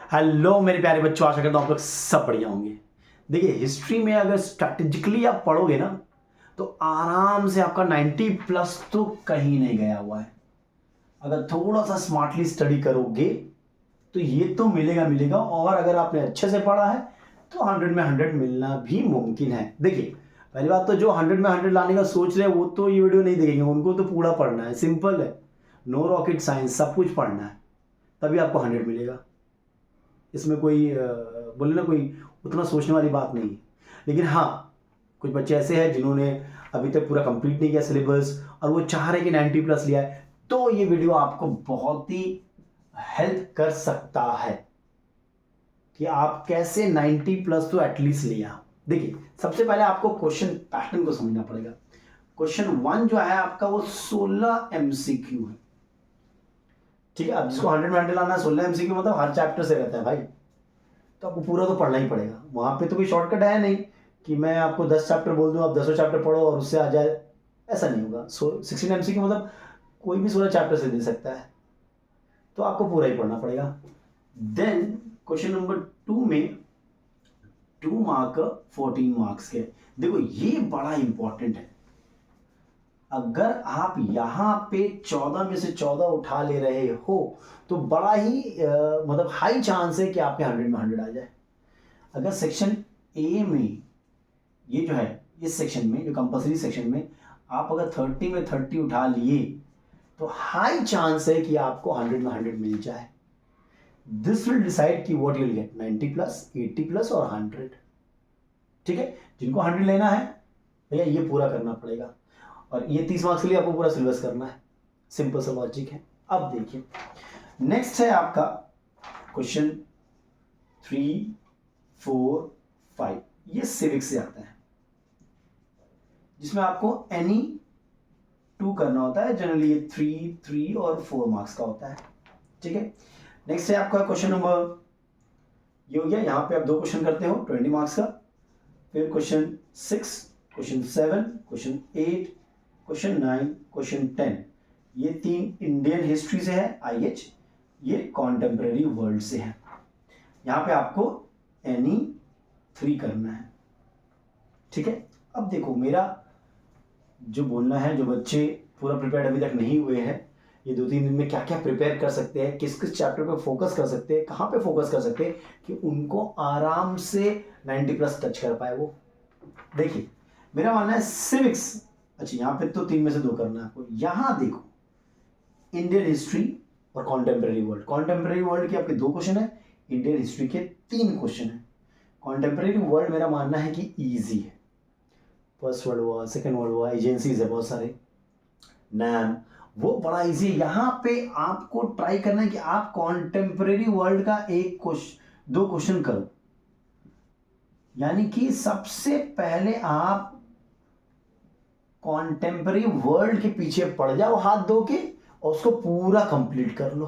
Hello मेरे प्यारे बच्चों, आशा करता हूँ आप लोग सब बढ़िया होंगे। देखिए, हिस्ट्री में अगर स्ट्रैटेजिकली आप पढ़ोगे ना तो आराम से आपका 90 प्लस तो कहीं नहीं गया हुआ है। अगर थोड़ा सा स्मार्टली स्टडी करोगे तो ये तो मिलेगा मिलेगा, और अगर आपने अच्छे से पढ़ा है तो 100 में 100 मिलना भी मुमकिन है। देखिए, पहली बात तो जो 100 में 100 लाने का सोच रहे हैं वो तो ये वीडियो नहीं देखेंगे, उनको तो पूरा पढ़ना है, सिंपल है, नो रॉकेट साइंस, सब कुछ पढ़ना है, तभी आपको 100 मिलेगा। इसमें कोई बोले ना, कोई उतना सोचने वाली बात नहीं है। लेकिन हाँ, कुछ बच्चे ऐसे हैं जिन्होंने अभी तक पूरा कंप्लीट नहीं किया सिलेबस और वो चाह रहे हैं कि 90 प्लस लिया है, तो ये वीडियो आपको बहुत ही हेल्प कर सकता है कि आप कैसे 90 प्लस तो एटलीस्ट लिया। देखिए, सबसे पहले आपको क्वेश्चन पैटर्न को समझना पड़ेगा। क्वेश्चन 1 जो है आपका वो 16 एमसीक्यू है। ठीक है, अब जिसको 100 में 100 लाना है, 16 एमसीक्यू मतलब हर चैप्टर से रहता है भाई, तो आपको पूरा तो पढ़ना ही पड़ेगा। वहां पे तो कोई शॉर्टकट है नहीं कि मैं आपको 10 चैप्टर बोल दूं, आप 10 चैप्टर पढ़ो और उससे आ जाए, ऐसा नहीं होगा। 16 एमसीक्यू मतलब कोई भी 16 चैप्टर से दे सकता है, तो आपको पूरा ही पढ़ना पड़ेगा। देन क्वेश्चन नंबर 2 में 2 मार्क 14 मार्क्स के। देखो, ये बड़ा इंपॉर्टेंट है। अगर आप यहां पे 14 में से 14 उठा ले रहे हो तो बड़ा ही मतलब हाई चांस है कि आपके 100 में 100 आ जाए। अगर सेक्शन ए में ये जो है, इस सेक्शन में, जो कंपलसरी सेक्शन में आप अगर 30 में 30 उठा लिए तो हाई चांस है कि आपको 100 में 100 मिल जाए। दिस विल डिसाइड कि what you will get, 90 plus, 80 plus और 100। ठीक है, जिनको 100 लेना है भैया ये पूरा करना पड़ेगा, और ये 30 मार्क्स के लिए आपको पूरा सिलेबस करना है। सिंपल सा लॉजिक है। अब देखिए, नेक्स्ट है आपका क्वेश्चन 3, 4, 5। ये सिविक्स से आता है, जिसमें आपको एनी 2 करना होता है। जनरली ये 3, 3 और 4 मार्क्स का होता है। ठीक है, नेक्स्ट है आपका क्वेश्चन नंबर, ये हो गया, यहां पे आप 2 क्वेश्चन करते हो 20 मार्क्स का। फिर question 6, question 7, question 8, question 9, question 10। ये 3 इंडियन हिस्ट्री से है, IH, ये कॉन्टेम्परेरी वर्ल्ड से है। यहां पे आपको एनी 3 करना है। ठीक है, अब देखो, मेरा जो बोलना है, जो बच्चे पूरा प्रिपेयर अभी तक नहीं हुए हैं, ये 2-3 दिन में क्या क्या प्रिपेयर कर सकते हैं, किस किस चैप्टर पे फोकस कर सकते हैं, कहाँ पे फोकस कर सकते हैं कि उनको आराम से 90 प्लस टच कर पाए वो। देखिए, मेरा मानना है सिविक्स, अच्छा यहाँ पे तो 3 में से 2 करना है आपको। यहाँ देखो, इंडियन हिस्ट्री और कॉन्टेम्परेरी वर्ल्ड। कॉन्टेम्परेरी वर्ल्ड के आपके 2 क्वेश्चन है, इंडियन हिस्ट्री के 3 क्वेश्चन है। कॉन्टेम्परेरी वर्ल्ड मेरा मानना है कि ईजी है। First world war, second world war, agencies है बहुत सारे, नैम, वो बड़ा इजी है। यहां पे आपको ट्राई करना है कि आप कॉन्टेम्परेरी वर्ल्ड का 2 क्वेश्चन करो, यानी कि सबसे पहले आप कॉन्टेम्परेरी वर्ल्ड के पीछे पड़ जाओ हाथ धो के, और उसको पूरा कंप्लीट कर लो।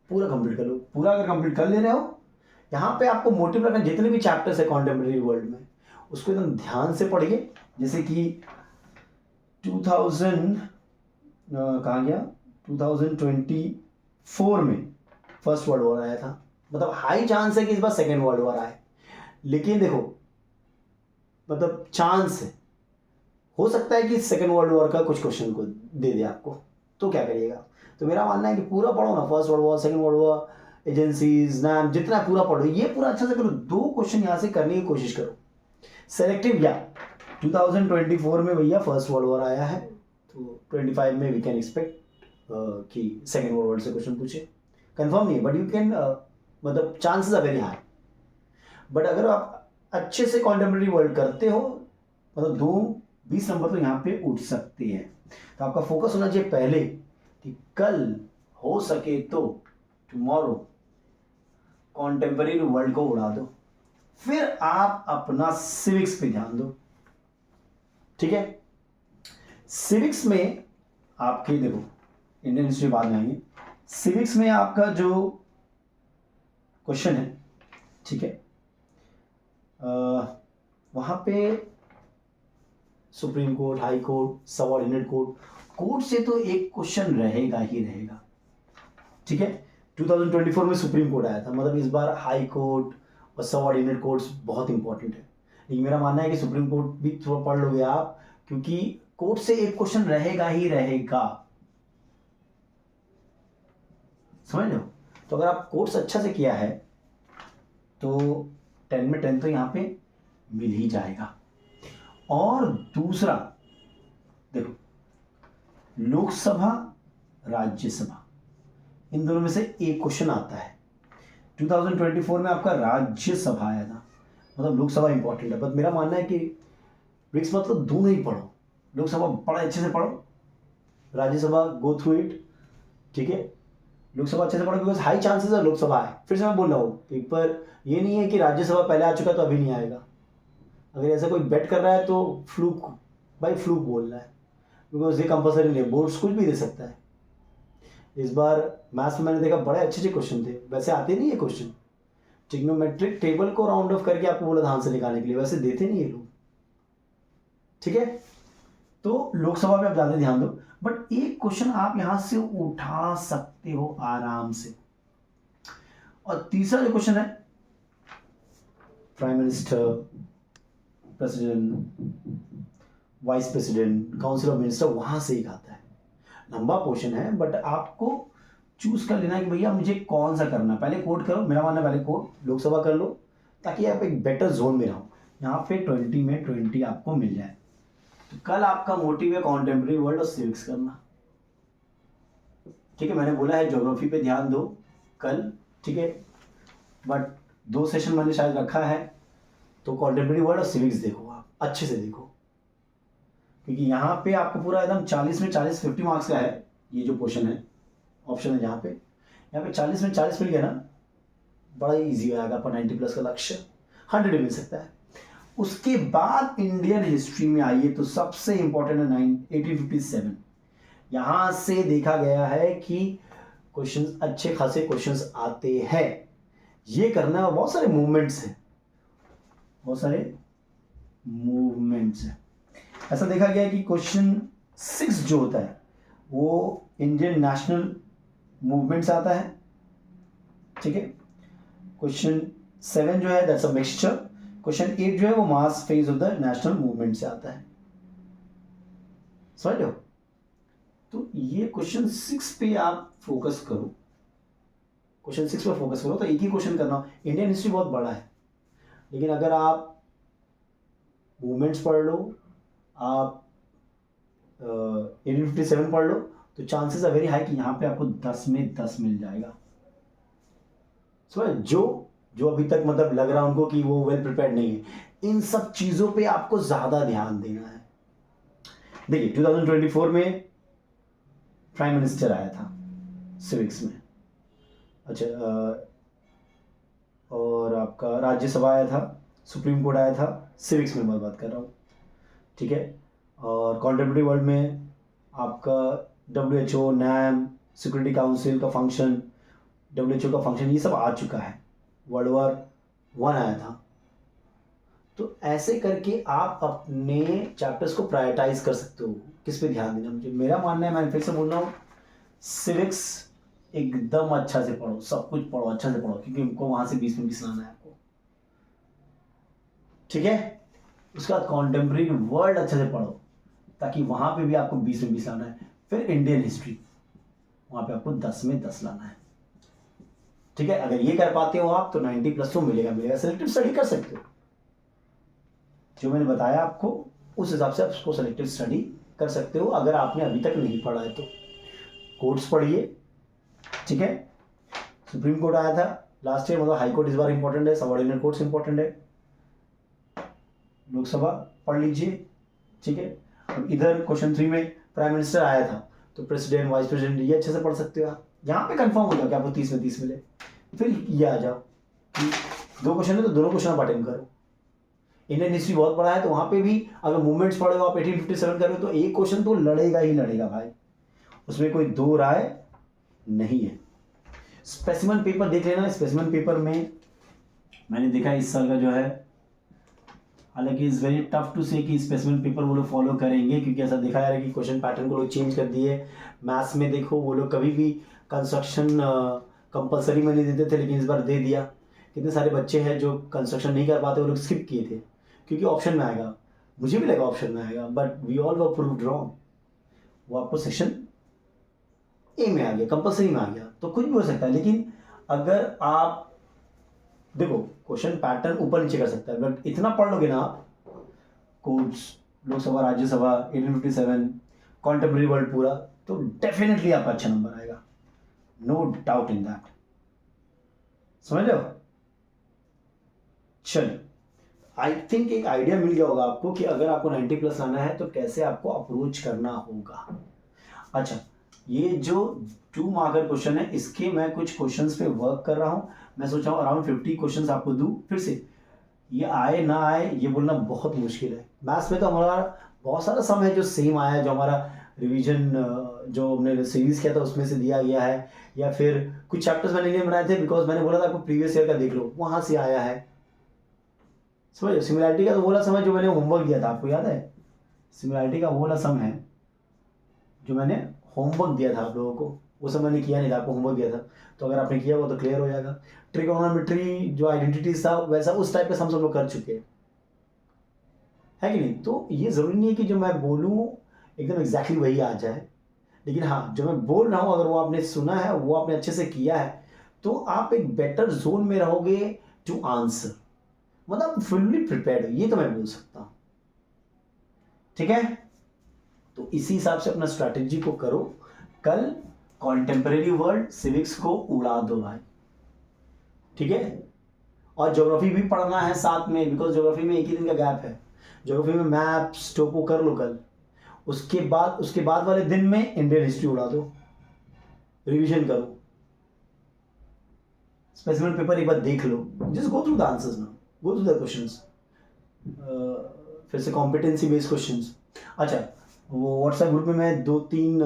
पूरा कंप्लीट कर लो। पूरा अगर कंप्लीट कर ले रहे हो, यहां पे आपको मोटिव रखना, जितने भी चैप्टर्स है कॉन्टेम्परेरी वर्ल्ड में उसको एकदम ध्यान से पढ़िए। जैसे कि 2000 कहाँ गया, 2024 में फर्स्ट वर्ल्ड वॉर आया था, मतलब हाई चांस है कि इस बार सेकेंड वर्ल्ड वॉर आए। लेकिन देखो, मतलब चांस है, हो सकता है कि सेकेंड वर्ल्ड वॉर का कुछ क्वेश्चन को दे दे आपको, तो क्या करिएगा। तो मेरा मानना है कि पूरा पढ़ो ना, first world war, second world war, agencies, नाम, जितना पूरा पढ़ो, ये पूरा अच्छा से करो। 2 क्वेश्चन यहां से करने की कोशिश करो सेलेक्टिव। या 2024 में भैया फर्स्ट वर्ल्ड वॉर आया है, तो 25 में वी कैन एक्सपेक्ट कि सेकेंड वर्ल्ड वॉर से क्वेश्चन पूछे। कंफर्म नहीं है, बट यू कैन, मतलब chances are very high. But अगर आप अच्छे से कॉन्टेम्परेरी वर्ल्ड करते हो, मतलब 20 नंबर तो यहाँ पे उठ सकते हैं। तो आपका फोकस होना चाहिए पहले कि कल हो सके तो टुमारो कॉन्टेम्परेरी वर्ल्ड को उड़ा दो, फिर आप अपना सिविक्स पे ध्यान दो। ठीक है, सिविक्स में आपके, देखो इंडियन हिस्ट्री बाद में आएंगे, सिविक्स में आपका जो क्वेश्चन है, ठीक है, वहां पे supreme court, high court, subordinate court, court से तो एक क्वेश्चन रहेगा ही रहेगा। ठीक है, 2024 में सुप्रीम कोर्ट आया था, मतलब इस बार हाई कोर्ट और सबऑर्डिनेट कोर्ट्स बहुत इंपॉर्टेंट है। लेकिन मेरा मानना है कि सुप्रीम कोर्ट भी थोड़ा पढ़ लोगे आप, क्योंकि कोर्ट से एक क्वेश्चन रहेगा ही रहेगा, समझ लो। तो अगर आप कोर्स अच्छा से किया है तो 10 में 10 तो यहाँ पे मिल ही जाएगा। और दूसरा देखो, लोकसभा राज्यसभा इन दोनों में से एक क्वेश्चन आता है। 2024 में आपका राज्यसभा आया था, मतलब लोकसभा इंपॉर्टेंट है, बट मेरा मानना है कि ब्रिक्स मतलब दोनों ही पढ़ो, लोकसभा बड़ा अच्छे से पढ़ो, राज्यसभा गो थ्रू इट, ठीक है। लोकसभा अच्छे से पढ़ो बिकॉज हाई चांसेस है लोकसभा है। फिर से मैं बोल रहा हूँ, पेपर ये नहीं है कि राज्यसभा पहले आ चुका तो अभी नहीं आएगा। अगर ऐसा कोई बेट कर रहा है तो फ्लूक, भाई फ्लूक बोल रहा है, बिकॉज ये कंपलसरी नहीं है, बोर्ड्स कुछ भी दे सकता है। इस बार मैथ्स में मैंने देखा बड़े अच्छे क्वेश्चन थे, वैसे आते नहीं है क्वेश्चन, ट्रिग्नोमेट्रिक टेबल को राउंड ऑफ करके आपको बोला था आंसर निकालने के लिए, वैसे देते नहीं है लोग, ठीक है। तो लोकसभा में आप ज़्यादा ध्यान दो, बट एक क्वेश्चन आप यहां से उठा सकते हो आराम से। और तीसरा जो क्वेश्चन है, prime minister, president, vice president, council of minister, वहां से एक आता है। लंबा क्वेश्चन है, बट आपको चूज कर लेना है कि भैया मुझे कौन सा करना है। पहले कोड करो, मेरा मानना है पहले कोड लोकसभा कर लो, ताकि आप एक बेटर जोन में रहो। यहाँ पे 20 में 20 आपको मिल जाए। तो कल आपका मोटिव है कॉन्टेम्प्रेरी वर्ल्ड और सिविक्स करना, ठीक है। मैंने बोला है ज्योग्राफी पे ध्यान दो कल, ठीक है, बट 2 सेशन मैंने शायद रखा है, तो कॉन्टेम्प्रेरी वर्ल्ड और सिविक्स देखो, आप अच्छे से देखो, क्योंकि यहाँ पे आपको पूरा एकदम 40 में 40 50 मार्क्स का है। ये जो क्वेश्चन है, ऑप्शन है जहाँ पे, यहाँ पे 40 में 40 मिल गया ना, बड़ा ही ईजी हो जाएगा आपका 90 प्लस का लक्ष्य, 100 मिल सकता है। उसके बाद इंडियन हिस्ट्री में आइए तो सबसे इंपॉर्टेंट है 1857। यहां से देखा गया है कि क्वेश्चंस अच्छे खासे क्वेश्चंस आते हैं, ये करना है। बहुत सारे मूवमेंट्स हैं, बहुत सारे मूवमेंट्स हैं। ऐसा देखा गया है कि क्वेश्चन 6 जो होता है वो इंडियन नेशनल मूवमेंट से आता है, ठीक है। क्वेश्चन 7 जो है दैट्स अ मिक्सचर। क्वेश्चन 8 जो है वो mass phase of the national movement से आता है, समझ लो। तो ये क्वेश्चन 6 पे आप फोकस करो, क्वेश्चन 6 पे फोकस करो। तो एक ही क्वेश्चन करना। इंडियन हिस्ट्री बहुत बड़ा है, लेकिन अगर आप मूवमेंट्स पढ़ लो, आप 1857 पढ़ लो, तो चांसेस आर वेरी हाई कि यहाँ पे आपको 10 में 10 मिल जाएगा। समझ, जो अभी तक मतलब लग रहा है उनको कि वो वेल प्रिपेयर्ड नहीं है, इन सब चीजों पे आपको ज्यादा ध्यान देना है। देखिए 2024 में प्राइम मिनिस्टर आया था सिविक्स में, अच्छा, और आपका राज्यसभा आया था, सुप्रीम कोर्ट आया था, सिविक्स में मैं बात कर रहा हूँ, ठीक है। और कॉन्टेम्प्रेरी वर्ल्ड में आपका WHO, NAM, सिक्योरिटी काउंसिल का फंक्शन, WHO का फंक्शन, ये सब आ चुका है। वर्ल्ड वॉर 1 आया था। तो ऐसे करके आप अपने चैप्टर्स को प्रायोरिटाइज कर सकते हो, किस पे ध्यान देना। मुझे मेरा मानना है, मैं फिर से बोल रहा हूँ, सिविक्स एकदम अच्छा से पढ़ो, सब कुछ पढ़ो, अच्छा से पढ़ो, क्योंकि हमको वहां से 20 में 20 लाना है आपको, ठीक है। उसके बाद कॉन्टेम्प्रेरी वर्ल्ड अच्छे से पढ़ो, ताकि वहां पे भी आपको 20 में 20 लाना है। फिर इंडियन हिस्ट्री, वहां पे आपको 10 में 10 लाना है, ठीक है। अगर ये कर पाते हो आप तो 90 प्लस तो मिलेगा। सिलेक्टिव स्टडी कर सकते हो, जो मैंने बताया आपको उस हिसाब से आप उसको सिलेक्टिव स्टडी कर सकते हो, अगर आपने अभी तक नहीं पढ़ा है तो। कोर्ट्स पढ़िए, ठीक है। सुप्रीम कोर्ट आया था लास्ट ईयर, मतलब हाई कोर्ट इस बार इंपॉर्टेंट है, सबऑर्डिनेट कोर्ट्स इंपॉर्टेंट है। लोकसभा पढ़ लीजिए, ठीक है। अब इधर क्वेश्चन 3 में प्राइम मिनिस्टर आया था, तो प्रेसिडेंट, वाइस प्रेसिडेंट, ये अच्छे से पढ़ सकते हो आप। यहाँ पे कंफर्म हो जाओ कि आपको 30 में 30 मिले। फिर ये आ जाओ कि 2 क्वेश्चन है तो दोनों क्वेश्चन आप अटेंड करो। इंडियन हिस्ट्री बहुत बड़ा है, तो वहां पे भी अगर मूवमेंट्स पढ़े हो आप, 1857 करो, तो एक क्वेश्चन तो लड़ेगा ही लड़ेगा भाई, उसमें कोई दो राय नहीं है। स्पेसिमन पेपर देख लेना। स्पेसिमन पेपर में मैंने देखा इस साल का जो है, हालांकि इज वेरी टफ टू से कि स्पेसिमन पेपर वो लोग फॉलो करेंगे, क्योंकि ऐसा देखा जा रहा है कि क्वेश्चन पैटर्न को लोग चेंज कर दिए। मैथ्स में देखो वो लोग कभी भी कंस्ट्रक्शन कंपलसरी में नहीं देते थे लेकिन इस बार दे दिया। कितने सारे बच्चे हैं जो कंस्ट्रक्शन नहीं कर पाते, वो लोग स्किप किए थे क्योंकि ऑप्शन में आएगा। मुझे भी लगा ऑप्शन में आएगा, but we all were proved wrong. वो आपको सेक्शन ए में आ गया, कंपलसरी में आ गया। तो कुछ भी हो सकता है, लेकिन अगर आप देखो क्वेश्चन पैटर्न ऊपर नीचे कर सकता है, बट इतना पढ़ लोगे ना आप, codes, Lok Sabha, Rajya Sabha, 1857, contemporary world पूरा, तो डेफिनेटली आपका अच्छा नंबर आएगा, नो डाउट इन दैट। समझ रहे हो? चलिए, आई थिंक एक आइडिया मिल गया होगा आपको कि अगर आपको 90 प्लस लाना है तो कैसे आपको अप्रोच करना होगा। अच्छा, ये जो 2 मार्कर क्वेश्चन है, इसके मैं कुछ क्वेश्चंस पे वर्क कर रहा हूँ। मैं सोच रहा हूँ अराउंड 50 क्वेश्चंस आपको दूँ। फिर से ये आए ना आए ये बोलना बहुत मुश्किल है। मैथ्स में तो हमारा बहुत सारा सम है जो सेम आया है, जो हमारा रिवीजन जो हमने सीरीज किया था उसमें से दिया गया है, या फिर कुछ चैप्टर्स मैंने नहीं बनाए थे बिकॉज मैंने बोला था आपको प्रीवियस ईयर का देख लो, वहाँ से आया है। समझ, सिमिलैरिटी का तो वो वाला सम है जो मैंने होमवर्क दिया था, आपको याद है? सिमिलैरिटी का वो वाला सम है जो मैंने होमवर्क दिया था आप लोगों को, वो सब मैंने किया नहीं था, आपको होमवर्क दिया था। तो अगर आपने किया वो तो क्लियर हो जाएगा। ट्रिगोनोमेट्री जो आइडेंटिटीज था वैसा उस टाइप का सम सब लोग कर चुके हैं, है कि नहीं? तो ये ज़रूरी नहीं है कि जो मैं बोलूँ एकदम एग्जैक्टली वही आ जाए, लेकिन हाँ जो मैं बोल रहा हूँ अगर वो आपने सुना है, वो आपने अच्छे से किया है, तो आप एक बेटर जोन में रहोगे टू आंसर, मतलब फुल्ली प्रिपेयर्ड हो, ये तो मैं बोल सकता हूँ। ठीक है, तो इसी हिसाब से अपना स्ट्रैटेजी को करो। कल कॉन्टेम्परेरी वर्ल्ड सिविक्स को उड़ा दो भाई, ठीक है? और ज्योग्राफी भी पढ़ना है साथ में, बिकॉज ज्योग्राफी में एक ही दिन का गैप है। ज्योग्राफी में मैप्स टोपो कर लो कल, उसके बाद वाले दिन में इंडियन हिस्ट्री उड़ा दो, रिवीजन करो, स्पेसिफिक पेपर एक बार देख लो, just go through the answers ना, गो थ्रू द क्वेश्चंस, फिर से कॉम्पिटेंसी बेस्ड क्वेश्चंस। अच्छा, वो व्हाट्सएप ग्रुप में मैं 2-3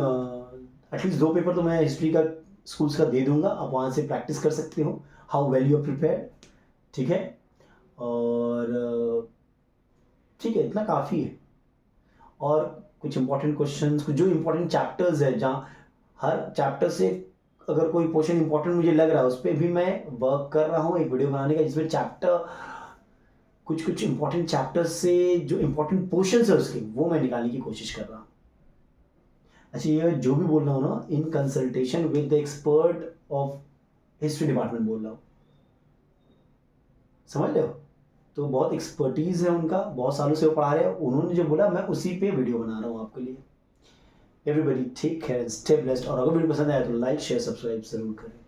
एटलीस्ट 2 पेपर तो मैं हिस्ट्री का स्कूल्स का दे दूंगा, आप वहाँ से प्रैक्टिस कर सकते हो how well you are prepared. ठीक है, और ठीक है, इतना काफ़ी है। और कुछ इंपॉर्टेंट क्वेश्चंस, कुछ जो इंपॉर्टेंट चैप्टर्स है, जहाँ हर चैप्टर से अगर कोई पोर्शन इंपॉर्टेंट मुझे लग रहा है उस पर भी मैं वर्क कर रहा हूँ एक वीडियो बनाने का, जिसमें चैप्टर कुछ इंपॉर्टेंट चैप्टर्स से जो इंपॉर्टेंट पोर्शंस है उसके, वो मैं निकालने की कोशिश कर रहा हूँ। अच्छा, ये जो भी बोल रहा हूँ ना, in consultation with the expert of history department बोल रहा हूँ, समझ रहे हो? तो बहुत एक्सपर्टीज है उनका, बहुत सालों से वो पढ़ा रहे हैं, उन्होंने जो बोला मैं उसी पे वीडियो बना रहा हूँ आपके लिए। Everybody take care, stay blessed. और अगर वीडियो पसंद आया तो लाइक शेयर सब्सक्राइब जरूर करें।